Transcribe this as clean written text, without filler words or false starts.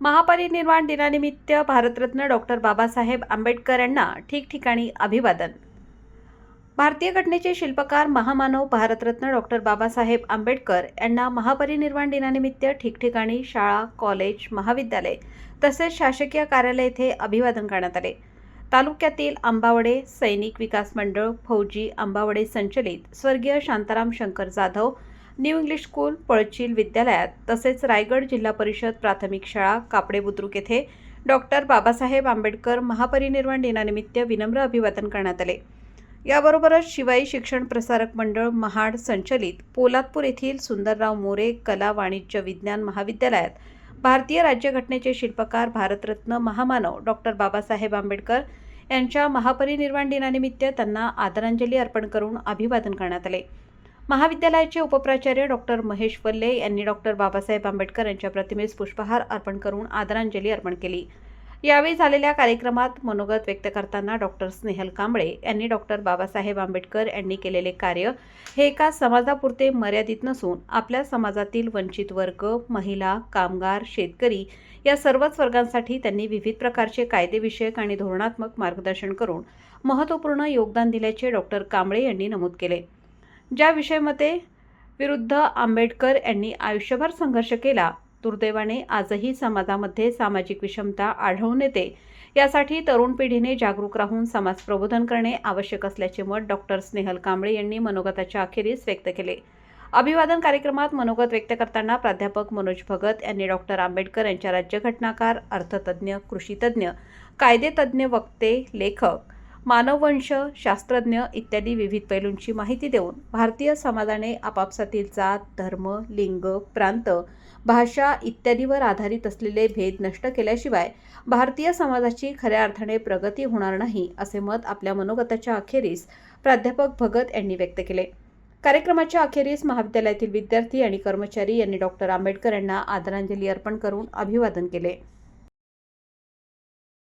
महापरिनिर्वाण दिनानिमित्त भारतरत्न डॉक्टर बाबासाहेब आंबेडकर यांना ठिकठिकाणी अभिवादन। भारतीय घटनेचे शिल्पकार महामानव भारतरत्न डॉक्टर बाबासाहेब आंबेडकर यांना महापरिनिर्वाण दिनानिमित्त ठिकठिकाणी शाळा, कॉलेज, महाविद्यालय तसेच शासकीय कार्यालय येथे अभिवादन करण्यात आले। तालुक्यातील आंबावडे सैनिक विकास मंडळ, फौजी आंबावडे संचलित स्वर्गीय Shantaram Shankar Jadhav new English school Palchil विद्यालयात तसेच रायगड जिल्हा परिषद प्राथमिक शाळा कापडे बुद्रुक येथे डॉक्टर बाबासाहेब आंबेडकर महापरिनिर्वाण दिनानिमित्त विनम्र अभिवादन करण्यात आले। याबरोबरच शिवाई शिक्षण प्रसारक मंडळ महाड संचलित पोलादपूर येथील सुंदरराव मोरे कला वाणिज्य विज्ञान महाविद्यालयात भारतीय राज्यघटनेचे शिल्पकार भारतरत्न महामानव डॉक्टर बाबासाहेब आंबेडकर यांच्या महापरिनिर्वाण दिनानिमित्त त्यांना आदरांजली अर्पण करून अभिवादन करण्यात आले। महाविद्यालयाचे उपप्राचार्य डॉक्टर महेश वल्ले यांनी डॉक्टर बाबासाहेब आंबेडकर यांच्या प्रतिमेस पुष्पहार अर्पण करून आदरांजली अर्पण केली। यावेळी झालेल्या कार्यक्रमात मनोगत व्यक्त करताना डॉक्टर स्नेहल कांबळे यांनी डॉक्टर बाबासाहेब आंबेडकर यांनी केलेले कार्य हे एका समाजापुरते मर्यादित नसून आपल्या समाजातील वंचित वर्ग, महिला, कामगार, शेतकरी या सर्वच वर्गांसाठी त्यांनी विविध प्रकारचे कायदेविषयक आणि धोरणात्मक मार्गदर्शन करून महत्त्वपूर्ण योगदान दिल्याचे डॉक्टर कांबळे यांनी नमूद केले। ज्या विषयमते विरुद्ध आंबेडकर यांनी आयुष्यभर संघर्ष केला, दुर्दैवाने आजही समाजामध्ये सामाजिक विषमता आढळून येते। यासाठी तरुण पिढीने जागरूक राहून समाज प्रबोधन करणे आवश्यक असल्याचे मत डॉक्टर स्नेहल कांबळे यांनी मनोगताच्या अखेरीस व्यक्त केले। अभिवादन कार्यक्रमात मनोगत व्यक्त करताना प्राध्यापक मनोज भगत यांनी डॉक्टर आंबेडकर यांच्या राज्यघटनाकार, अर्थतज्ञ, कृषीतज्ञ, कायदेतज्ञ, वक्ते, लेखक, मानववंश शास्त्रज्ञ इत्यादी विविध पैलूंची माहिती देऊन भारतीय समाजाने आपापसातील जात, धर्म, लिंग, प्रांत, भाषा इत्यादीवर आधारित असलेले भेद नष्ट केल्याशिवाय भारतीय समाजाची खऱ्या अर्थाने प्रगती होणार नाही असे मत आपल्या मनोगताच्या अखेरीस प्राध्यापक भगत यांनी व्यक्त केले। कार्यक्रमाच्या अखेरीस महाविद्यालयातील विद्यार्थी आणि कर्मचारी यांनी डॉक्टर आंबेडकर यांना आदरांजली अर्पण करून अभिवादन केले।